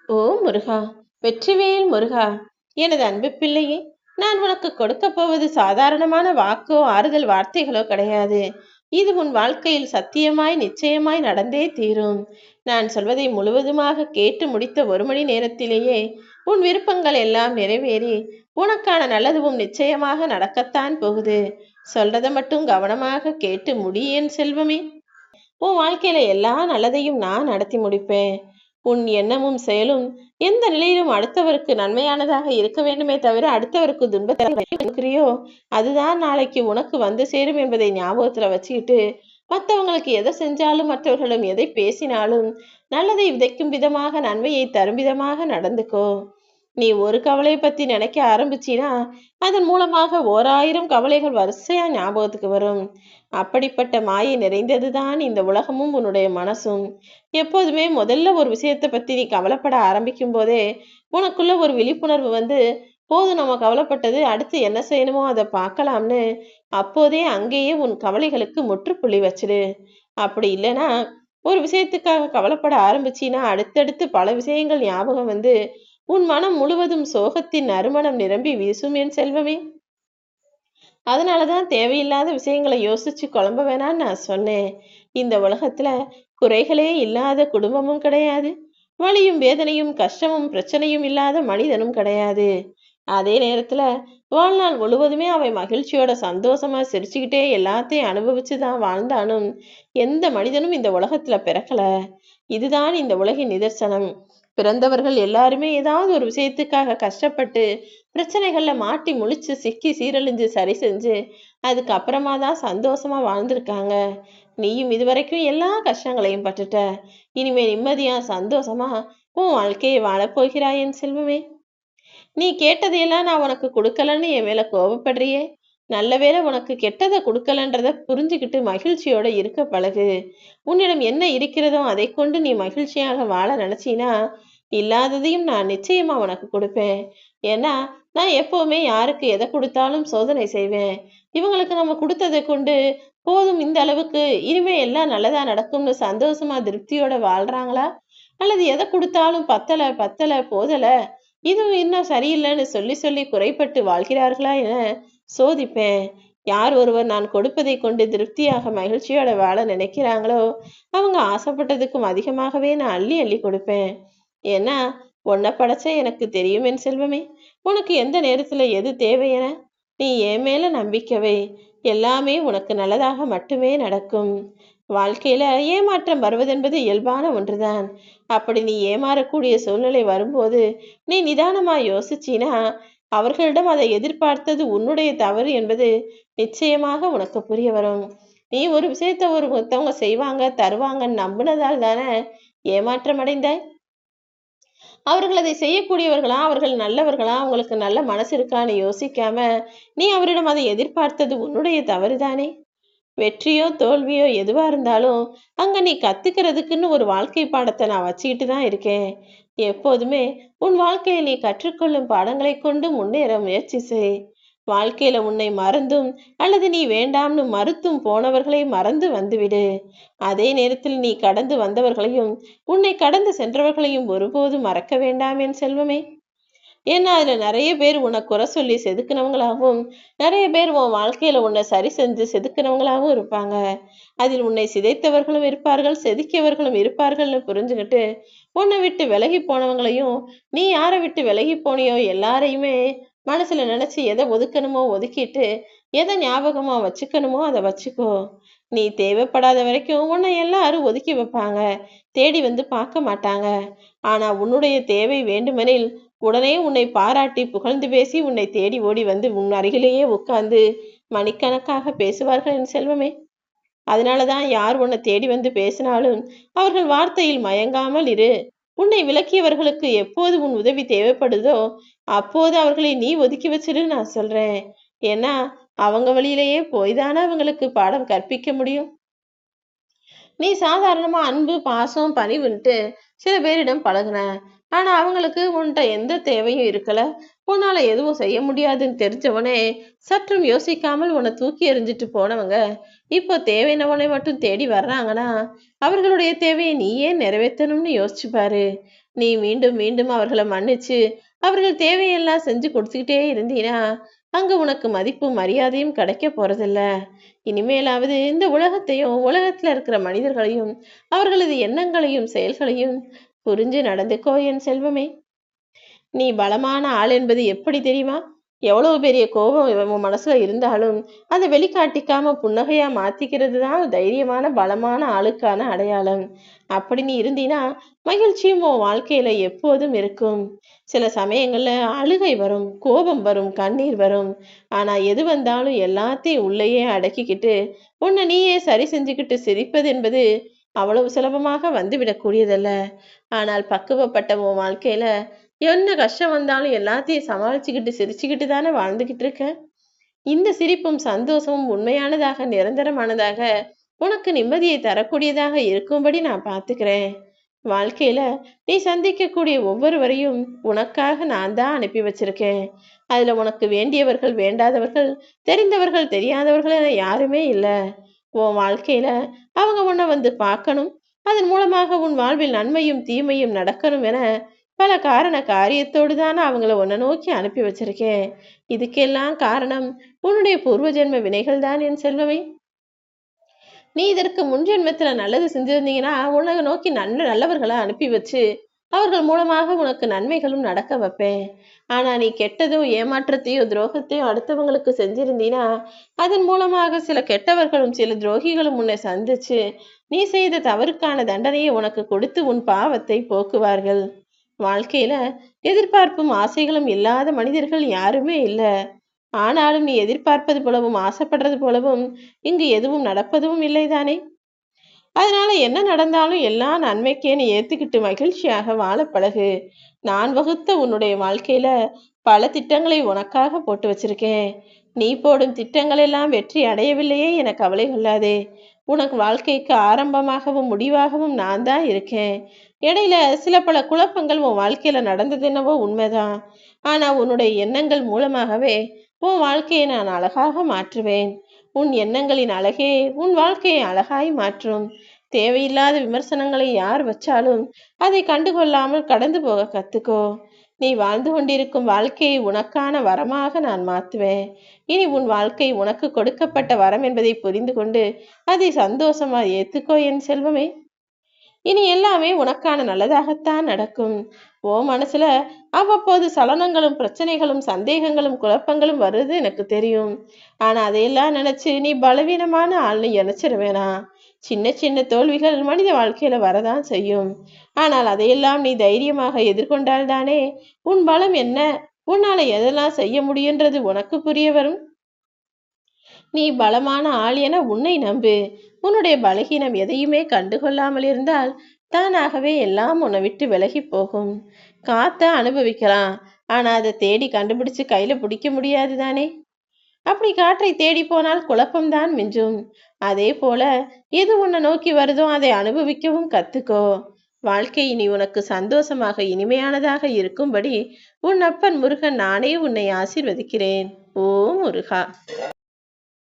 ஓ முருகா! வெற்றிவேல் முருகா! எனது அன்பு பிள்ளையே, நான் உனக்கு கொடுக்கப் போவது சாதாரணமான வாக்கோ ஆறுதல் வார்த்தைகளோ கிடையாது. இது உன் வாழ்க்கையில் சத்தியமாய் நிச்சயமாய் நடந்தே தீரும். நான் சொல்வதை முழுவதுமாக கேட்டு முடித்த 1 மணி நேரத்திலேயே உன் விருப்பங்கள் எல்லாம் நிறைவேறி உனக்கான நல்லதுவும் நிச்சயமாக நடக்கத்தான் போகுது. சொல்றத மட்டும் கவனமாக கேட்டு முடி என் செல்வமே. உன் வாழ்க்கையில எல்லா நல்லதையும் நான் நடத்தி முடிப்பேன். உன் எண்ணமும் செயலும் எந்த நிலையிலும் அடுத்தவருக்கு நன்மையானதாக இருக்க வேண்டுமே தவிர அடுத்தவருக்கு துன்பத்தை கொடுக்கிறியோ அதுதான் நாளைக்கு உனக்கு வந்து சேரும் என்பதை ஞாபகத்துல வச்சுக்கிட்டு மற்றவங்களுக்கு எதை செஞ்சாலும் மற்றவர்களிடம் எதை பேசினாலும் நல்லதை விதைக்கும் விதமாக நன்மையை தரும் விதமாக நடந்துக்கோ. நீ ஒரு கவலையை பத்தி நினைக்க ஆரம்பிச்சினா அதன் மூலமாக 1000 கவலைகள் வரிசையா ஞாபகத்துக்கு வரும். அப்படிப்பட்ட மாயை நிறைந்ததுதான் இந்த உலகமும் உன்னுடைய மனசும். எப்போதுமே முதல்ல ஒரு விஷயத்தை பத்தி நீ கவலைப்பட ஆரம்பிக்கும் போதே உனக்குள்ள ஒரு விழிப்புணர்வு வந்து போதும் நம்ம கவலைப்பட்டது, அடுத்து என்ன செய்யணுமோ அதை பார்க்கலாம்னு அப்போதே அங்கேயே உன் கவலைகளுக்கு முற்றுப்புள்ளி வச்சிடு. அப்படி இல்லைன்னா ஒரு விஷயத்துக்காக கவலைப்பட ஆரம்பிச்சின்னா அடுத்தடுத்து பல விஷயங்கள் ஞாபகம் வந்து உன் மனம் முழுவதும் சோகத்தின் நறுமணம் நிரம்பி வீசும் என் செல்வமே. அதனாலதான் தேவையில்லாத விஷயங்களை யோசிச்சு குழம்ப வேணான்னு நான் சொன்னேன். இந்த உலகத்துல குறைகளே இல்லாத குடும்பமும் கிடையாது, வலியும் வேதனையும் கஷ்டமும் பிரச்சனையும் இல்லாத மனிதனும் கிடையாது. அதே நேரத்துல வாழ்நாள் முழுவதுமே அவை மகிழ்ச்சியோட சந்தோஷமா சிரிச்சுக்கிட்டே எல்லாத்தையும் அனுபவிச்சுதான் வாழ்ந்தானும் எந்த மனிதனும் இந்த உலகத்துல பிறக்கல. இதுதான் இந்த உலகின் நிதர்சனம். பிறந்தவர்கள் எல்லாருமே ஏதாவது ஒரு விஷயத்துக்காக கஷ்டப்பட்டு பிரச்சனைகள்ல மாட்டி முழிச்சு சிக்கி சீரழிஞ்சு சரி செஞ்சு அதுக்கப்புறமா தான் சந்தோஷமா வாழ்ந்திருக்காங்க. நீயும் இதுவரைக்கும் எல்லா கஷ்டங்களையும் பட்டுட்ட. இனிமே நிம்மதியா சந்தோஷமா உன் வாழ்க்கையை வாழப்போகிறாய் என் செல்வமே. நீ கேட்டதையெல்லாம் நான் உனக்கு கொடுக்கலன்னு என் மேல கோபப்படுறியே. நல்ல வேளை உனக்கு கெட்டதை கொடுக்கலன்றத புரிஞ்சுக்கிட்டு மகிழ்ச்சியோட இருக்க பழகு. உன்னிடம் என்ன இருக்கிறதோ அதை கொண்டு நீ மகிழ்ச்சியாக வாழ நினைச்சினா இல்லாததையும் நான் நிச்சயமா உனக்கு கொடுப்பேன். ஏன்னா நான் எப்பவுமே யாருக்கு எதை கொடுத்தாலும் சோதனை செய்வேன். இவங்களுக்கு நம்ம கொடுத்ததை கொண்டு போதும், இந்த அளவுக்கு இனிமே எல்லாம் நல்லதா நடக்கும்னு சந்தோஷமா திருப்தியோட வாழ்றாங்களா, அல்லது எதை கொடுத்தாலும் பத்தல பத்தல போதல இது இன்னும் சரியில்லைன்னு சொல்லி சொல்லி குறைப்பட்டு வாழ்கிறார்களா என சோதிப்பேன். யார் ஒருவர் நான் கொடுப்பதை கொண்டு திருப்தியாக மகிழ்ச்சியோட வாழ நினைக்கிறாங்களோ அவங்க ஆசைப்பட்டதுக்கும் அதிகமாகவே நான் அள்ளி அள்ளி கொடுப்பேன். ஏன்னா உன்னை படைச்ச எனக்கு தெரியும் என் செல்வமே. உனக்கு எந்த நேரத்துல எது தேவை என நீ என் மேல நம்பிக்கவை. எல்லாமே உனக்கு நல்லதாக மட்டுமே நடக்கும். வாழ்க்கையில ஏமாற்றம் வருவதென்பது இயல்பான ஒன்றுதான். அப்படி நீ ஏமாறக்கூடிய சூழ்நிலை வரும்போது நீ நிதானமா யோசிச்சினா அவர்களிடம் அதை எதிர்பார்த்தது உன்னுடைய தவறு என்பது நிச்சயமாக உனக்கு புரிய வரும். நீ ஒரு விஷயத்த ஒரு மத்தவங்க செய்வாங்க தருவாங்கன்னு நம்பினதால் தானே ஏமாற்றம் அடைந்தாய். அவர்கள் அதை செய்யக்கூடியவர்களா, அவர்கள் நல்லவர்களா, அவங்களுக்கு நல்ல மனசு இருக்கான்னு யோசிக்காம நீ அவரிடம் அதை எதிர்பார்த்தது உன்னுடைய தவறுதானே. வெற்றியோ தோல்வியோ எதுவா இருந்தாலும் அங்க நீ கத்துக்கிறதுக்குன்னு ஒரு வாழ்க்கை பாடத்தை நான் வச்சுக்கிட்டு தான் இருக்கேன். எப்போதுமே உன் வாழ்க்கையை நீ கற்றுக்கொள்ளும் பாடங்களை கொண்டு முன்னேற முயற்சி செய். வாழ்க்கையில உன்னை மறந்தும் அல்லது நீ வேண்டாம்னு மறுத்தும் போனவர்களை மறந்து வந்துவிடு. அதே நேரத்தில் நீ கடந்து வந்தவர்களையும் உன்னை கடந்து சென்றவர்களையும் ஒருபோதும் மறக்க வேண்டாம் என் செல்வமே. ஏன்னா அதுல நிறைய பேர் உன்னை குறை சொல்லி செதுக்குனவங்களாகவும் நிறைய பேர் உன் வாழ்க்கையில உன்னை சரி செஞ்சு செதுக்குனவங்களாகவும் இருப்பாங்க. அதில் உன்னை சிதைத்தவர்களும் இருப்பார்கள், செதுக்கியவர்களும் இருப்பார்கள்னு புரிஞ்சுக்கிட்டு உன்னை விட்டு விலகி போனவங்களையும் நீ யாரை விட்டு விலகி போனியோ எல்லாரையுமே மனசுல நினைச்சு எதை ஒதுக்கணுமோ ஒதுக்கிட்டு எதை ஞாபகமா வச்சுக்கணுமோ அதை வச்சுக்கோ. நீ தேவைப்படாத வரைக்கும் உன்னை எல்லாரும் ஒதுக்கி வைப்பாங்க, தேடி வந்து பார்க்க மாட்டாங்க. ஆனா உன்னுடைய தேவை வேண்டுமெனில் உடனே உன்னை பாராட்டி புகழ்ந்து பேசி உன்னை தேடி ஓடி வந்து உன் அருகிலேயே உட்கார்ந்து மணிக்கணக்காக பேசுவார்கள் என் செல்வமே. அதனாலதான் யார் உன்னை தேடி வந்து பேசினாலும் அவர்கள் வார்த்தையில் மயங்காமல் இரு. உன்னை விலக்கியவர்களுக்கு எப்போது உன் உதவி தேவைப்படுதோ அப்போது அவர்களை நீ ஒதுக்கி வச்சிருன்னு நான் சொல்றேன். ஏன்னா அவங்க வழியிலேயே போய்தானே அவங்களுக்கு பாடம் கற்பிக்க முடியும். நீ சாதாரணமா அன்பு பாசம் பணிவுன்ட்டு சில பேரிடம் பழகுன. ஆனா அவங்களுக்கு உன்கிட்ட எந்த தேவையும் இருக்கல, உன்னால எதுவும் செய்ய முடியாதுன்னு தெரிஞ்சவனே சற்றும் யோசிக்காமல் உன்னை தூக்கி எறிஞ்சிட்டு போனவங்க இப்போ தேவையானவனை மட்டும் தேடி வர்றாங்கன்னா அவர்களுடைய தேவையை நீ ஏன் நிறைவேற்றணும்னு யோசிச்சு பாரு. நீ மீண்டும் மீண்டும் அவர்களை மன்னிச்சு அவர்கள் தேவையெல்லாம் செஞ்சு கொடுத்துக்கிட்டே இருந்தீனா அங்க உனக்கு மதிப்பும் மரியாதையும் கிடைக்க போறதில்ல. இனிமேலாவது இந்த உலகத்தையும் உலகத்துல இருக்கிற மனிதர்களையும் அவர்களது எண்ணங்களையும் செயல்களையும் புரிஞ்சு நடந்துக்கோ என் செல்வமே. நீ பலமான ஆள் என்பது எப்படி தெரியுமா? எவ்வளவு பெரிய கோபம் உன் மனசுல இருந்தாலும் அதை வெளிக்காட்டிக்காம புன்னகையா மாத்திக்கிறது தான் தைரியமான பலமான ஆளுக்கான அடையாளம். அப்படி நீ இருந்தீனா மகிழ்ச்சியும் உன் வாழ்க்கையில எப்போதும் இருக்கும். சில சமயங்கள்ல அழுகை வரும், கோபம் வரும், கண்ணீர் வரும். ஆனா எது வந்தாலும் எல்லாத்தையும் உள்ளேயே அடக்கிக்கிட்டு உன்னை நீயே சரி செஞ்சுக்கிட்டு சிரிப்பது என்பது அவ்வளவு சுலபமாக வந்துவிடக்கூடியதல்ல. ஆனால் பக்குவப்பட்ட உன் வாழ்க்கையில என்ன கஷ்டம் வந்தாலும் எல்லாத்தையும் சமாளிச்சுக்கிட்டு சிரிச்சுக்கிட்டு தானே வாழ்ந்துகிட்டு இருக்க. இந்த சிரிப்பும் சந்தோஷமும் உண்மையானதாக நிரந்தரமானதாக உனக்கு நிம்மதியை தரக்கூடியதாக இருக்கும்படி நான் பார்த்துக்கிறேன். வாழ்க்கையில நீ சந்திக்கக்கூடிய ஒவ்வொருவரையும் உனக்காக நான் தான் அனுப்பி வச்சிருக்கேன். அதுல உனக்கு வேண்டியவர்கள் வேண்டாதவர்கள் தெரிந்தவர்கள் தெரியாதவர்கள் என யாருமே இல்லை. உன் வாழ்க்கையில அவங்க உன்னை வந்து பார்க்கணும், அதன் மூலமாக உன் வாழ்வில் நன்மையும் தீமையும் நடக்கணும் என பல காரண காரியத்தோடு தானே அவங்கள உன்னை நோக்கி அனுப்பி வச்சிருக்கேன். இதுக்கெல்லாம் காரணம் உன்னுடைய பூர்வ ஜென்ம வினைகள் தான் என் செல்வமே. நீ இதற்கு முன் ஜென்மத்துல நல்லது செஞ்சிருந்தீங்கன்னா உன்னை நோக்கி நல்லவர்களை அனுப்பி வச்சு அவர்கள் மூலமாக உனக்கு நன்மைகளும் நடக்க வைப்பேன். ஆனா நீ கெட்டதோ ஏமாற்றத்தையோ துரோகத்தையோ அடுத்தவங்களுக்கு செஞ்சிருந்தீனா அதன் மூலமாக சில கெட்டவர்களும் சில துரோகிகளும் உன்னை சந்திச்சு நீ செய்த தவறுக்கான தண்டனையை உனக்கு கொடுத்து உன் பாவத்தை போக்குவார்கள். வாழ்க்கையில எதிர்பார்ப்பும் ஆசைகளும் இல்லாத மனிதர்கள் யாருமே இல்லை. ஆனாலும் நீ எதிர்பார்ப்பது போலவும் ஆசைப்படுறது போலவும் இங்கு எதுவும் நடப்பதும் இல்லைதானே. அதனால என்ன நடந்தாலும் எல்லாம் நன்மைக்கேன்னு ஏத்துக்கிட்டு மகிழ்ச்சியாக வாழ பழகு. நான் வகுத்த உன்னுடைய வாழ்க்கையில பல திட்டங்களை உனக்காக போட்டு வச்சிருக்கேன். நீ போடும் திட்டங்கள் எல்லாம் வெற்றி அடையவில்லையே என கவலை கொள்ளாதே. உனக்கு வாழ்க்கைக்கு ஆரம்பமாகவும் முடிவாகவும் நான் தான் இருக்கேன். இடையில சில பல குழப்பங்கள் உன் வாழ்க்கையில நடந்தது என்னவோ உண்மைதான். ஆனா உன்னுடைய எண்ணங்கள் மூலமாகவே உன் வாழ்க்கையை நான் அழகாக மாற்றுவேன். உன் எண்ணங்களின் அழகே உன் வாழ்க்கையை அழகாய் மாற்றும். தேவையில்லாத விமர்சனங்களை யார் வச்சாலும் அதை கண்டுகொள்ளாமல் கடந்து போக கத்துக்கோ. நீ வாழ்ந்து கொண்டிருக்கும் வாழ்க்கையை உனக்கான வரமாக நான் மாற்றுவேன். இனி உன் வாழ்க்கை உனக்கு கொடுக்கப்பட்ட வரம் என்பதை புரிந்து கொண்டு அதை சந்தோஷமா ஏத்துக்கோ என் செல்வமே. இனி எல்லாமே உனக்கான நல்லதாகத்தான் நடக்கும். ஓ மனசுல அவ்வப்போது சலனங்களும் பிரச்சனைகளும் சந்தேகங்களும் குழப்பங்களும் வருது எனக்கு தெரியும். ஆனா அதையெல்லாம் நினைச்சு நீ பலவீனமான ஆள்னு நினைச்சிட வேணாம். சின்ன சின்ன தோல்விகள் மனித வாழ்க்கையில வரதான் செய்யும். ஆனால் அதையெல்லாம் நீ தைரியமாக எதிர்கொண்டால்தானே உன் பலம் என்ன, உன்னால எதெல்லாம் செய்ய முடியுன்றது உனக்கு புரிய வரும். நீ பலமான ஆள் என உன்னை நம்பு. உன்னுடைய பலகீனம் எதையுமே கண்டுகொள்ளாமல் இருந்தால் தானாகவே எல்லாம் உன்னை விட்டு விலகி போகும். காத்த அனுபவிக்கலாம், ஆனா அதை தேடி கண்டுபிடிச்சு கையில பிடிக்க முடியாது தானே. அப்படி காற்றை தேடி போனால் குழப்பம்தான் மிஞ்சும். அதே போல எது உன்னை நோக்கி வருதோ அதை அனுபவிக்கவும் கத்துக்கோ. வாழ்க்கை இனி உனக்கு சந்தோஷமாக இனிமையானதாக இருக்கும்படி உன் அப்பன் முருகன் நானே உன்னை ஆசீர்வதிக்கிறேன். ஓ முருகா.